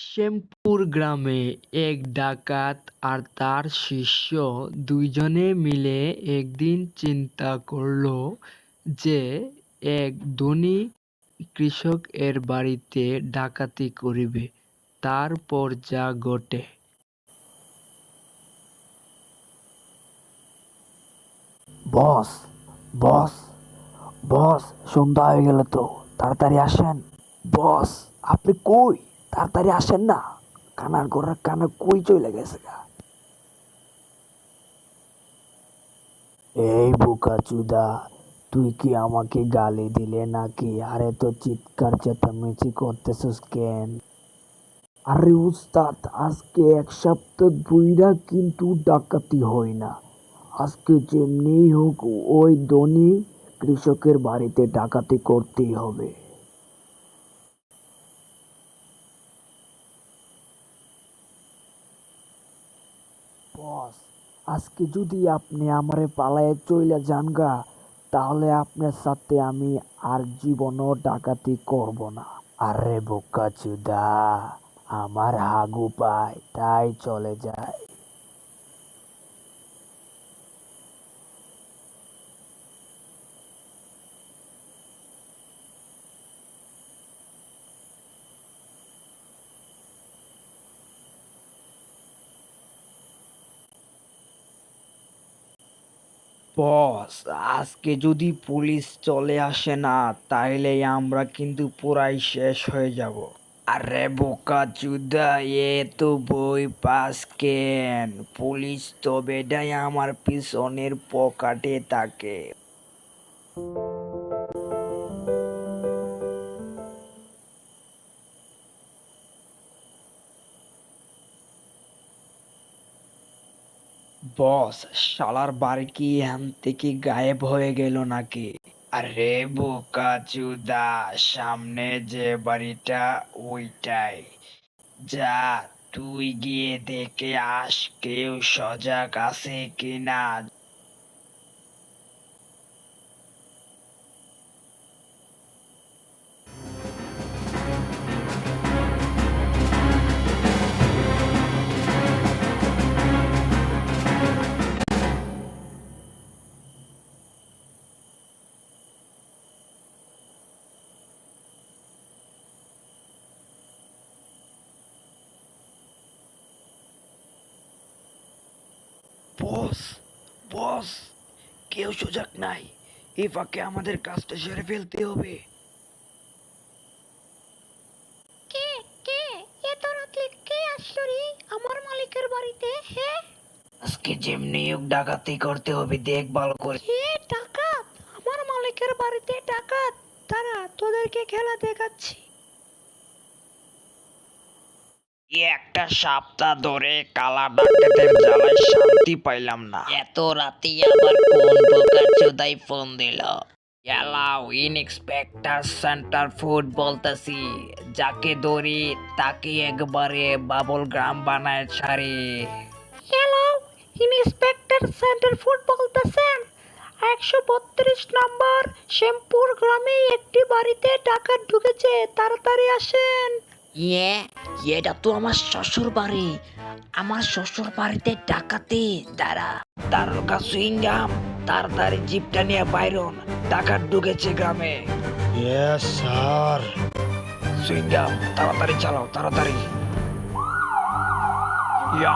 শ্যামপুর গ্রামে এক ডাকাত আর তার শিষ্য দুইজনে মিলে একদিন চিন্তা করল যে এক ধনী কৃষক এর বাড়িতে ডাকাতি করিবে। তারপর যা ঘটে। বস বস বস, সন্ধ্যা হয়ে গেল তো, তাড়াতাড়ি আসেন। বস, আপনি কই? তাড়াতাড়ি আসেন না, কানার গোড়ার কানা কই চলে গেছে গা? এই বোকা চুদা, তুই কি আমাকে গালি দিলে নাকি? আরে তো চিৎকার চেঁচামেচি করতেছিস কেন? আরে উস্তাদ, আজকে এক সপ্তাহ ধইরা কিন্তু ডাকাতি হয় না। আজকে যেমনি হোক ওই ধনী কৃষকের বাড়িতে ডাকাতি করতেই হবে। বস, আজকে যদি আপনি আমারে পালায়ে চইলা যান গা, তাহলে আপনার সাথে আমি আর জীবনও ডাকাতি করব না। আরে বোকাচুদা, আমার হাগু পায় তাই চলে যায়। বস, আজকে যদি পুলিশ চলে আসে না তাইলে আমরা কিন্তু পুরাই শেষ হয়ে যাব। আরে বোকা চুদা, এ তো বই পাস কেন? পুলিশ তো বেডাই আমার পিছনের পকেটে থাকে। বস, শালার বাড়ি কি এখান থেকে গায়েব হয়ে গেল নাকি? আরে বোকা চুদা, সামনে যে বাড়িটা ওইটাই। যা, তুই গিয়ে দেখে আস কেউ সজাগ আছে কিনা। বস, বস, কেউ সজাগ নাই। এই ফাঁকে আমাদের কাজটা সেরে ফেলতে হবে। কে কে এত রাতে কে আসলো রে আমার মালিকের বাড়িতে? আজকে যেমনি হোক ডাকাতি করতে হবে, দেখ ভালো করে। হে ডাকাত, আমার মালিকের বাড়িতে ডাকাত। তারা তোদেরকে খেলা দেখাচ্ছি। একটা সপ্তাহ ধরে কালা ডাকাতের জ্বালায় শান্তি পাইলাম না। এত রাতে আবার কোন বোকাচোদাই ফোন দিল? এলাও ইন্সপেক্টর সেন্টার ফুড বলতেছি। যাকে ধরি তাকে একবারে বাবল গ্রাম বানায় ছাড়ে। হ্যালো, ইন্সপেক্টর সেন্টার ফুড বলতেছেন? 132 নম্বর শ্যামপুর গ্রামে একটি বাড়িতে ডাকাত ঢুকেছে, তাড়াতাড়ি আসেন। ইয়ে, এটা তো আমার শ্বশুর বাড়ি। আমার শ্বশুর বাড়িতে ডাকাতি? দাঁড়া। দারোগা সুইংগাম, তাড়াতাড়ি জিপটা নিয়ে বাইরন, ডাকাত ঢুকেছে গ্রামে। Yes sir. সুইংগাম, তাড়াতাড়ি চালাও, তাড়াতাড়ি।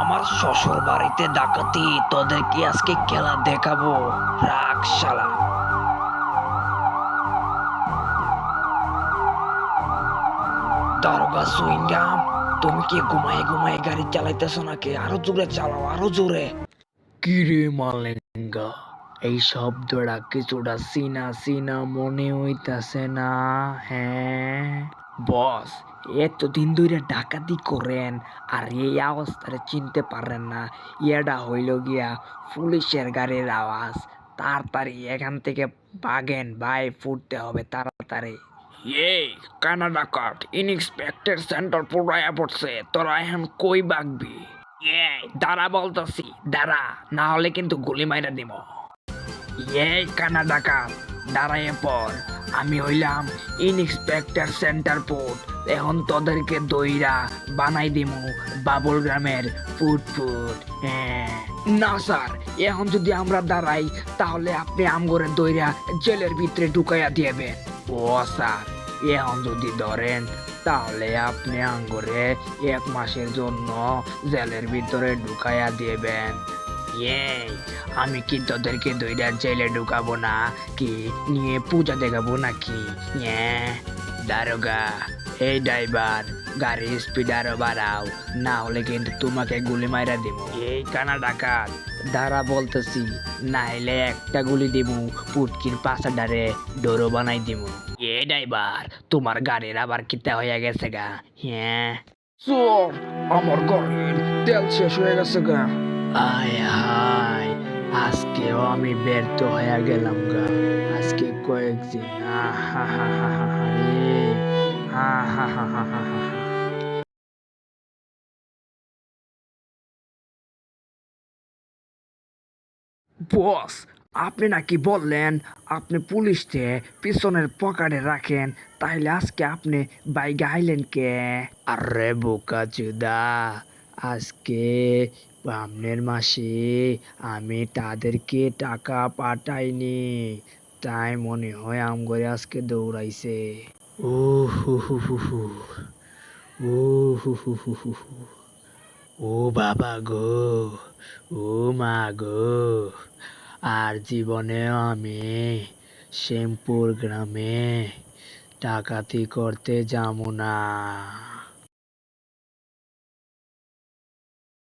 আমার শ্বশুর বাড়িতে ডাকাতি, তোদেরকে আজকে খেলা দেখাবো। রাখ শালা। দারোগা সুইংগাম, তুমি কি ঘুমায় ঘুমায় গাড়ি চালাইতেছো নাকি? আরো জোরে চালাও, আরো জোরে। কিরে মালেঙ্গা, এই শব্দটা কিছুটা চিনা চিনা মনে হইতাছে না? হ্যাঁ বস, এতদিন ধরে ডাকাতি করেন আর এই অবস্থায় চিনতে পারেন না? এটা হইল গিয়া পুলিশের গাড়ির আওয়াজ। তাড়াতাড়ি এখান থেকে ভাগেন ভাই, ফুটতে হবে তাড়াতাড়ি। এই কানা ডাকাত, ইন্সপেক্টর সেন্টার পুরাইয়া পড়ছে, তোরা এখন কই বাগবি? এই দাঁড়া বলতাছি, দাঁড়া, না হলে কিন্তু গুলি মাইরা দিব। এই কানা ডাকাত, দাঁড়াইয়া পর। আমি হইলাম ইন্সপেক্টর সেন্টার পোর্ট, এখন তোদেরকে দইরা বানাই দিমু বাবুল গ্রামের ফুট ফুট। হ্যাঁ না স্যার, এখন যদি আমরা দাঁড়াই তাহলে আপনি আমগরে দইরা জেলের ভিতরে ঢুকাইয়া দিয়েবেন। ও স্যার, এখন যদি ধরেন তাহলে আপনি আঙ্গরে 1 মাসের জন্য জেলের ভিতরে ঢুকাইয়া দিবেন। আমি কি তোদেরকে দইরা জেলে ঢুকাবো না কি নিয়ে পূজা দেখাবো নাকি? দারোগা, এই ড্রাইভার, গাড়ির স্পিড আরো বাড়াও, না হলে কিন্তু তোমাকে গুলি মাইরা দিব। এই কানা ডাকাত, দাঁড়া বলতেছি, নাইলে একটা গুলি দিব, পুটকির পাশাডারে ডোরো বানাই দিব। এই ড্রাইভার, তোমার গাড়ির আবার কিতা হয়ে গেছে গা? চোর, আমার গাড়ির তেল শেষ হয়ে গেছে গা। আয় হায়, আজকেও আমি ব্যর্থ হয়ে গেলাম গা। আজকে কয়েকদিন হা হা হা হা হা রে, হা হা হা হা হা হা। বস, আপনি নাকি বললেন আপনি পুলিশকে পিছনের পকেটে রাখেন, তাইলে আজকে আপনি বাইকে আইলেন কে? আরে বোকা চুদা, আজকে সামনের মাসে আমি তাদেরকে টাকা পাঠাইনি, তাই মনে হয় আমগরে আজকে দৌড়াইছে। ও হু হু হু হু, ও হু হু হু হু হু, ও বাবা গো, ও মা গো, আর জীবনেও আমি শ্যামপুর গ্রামে ডাকাতি করতে যাবো না।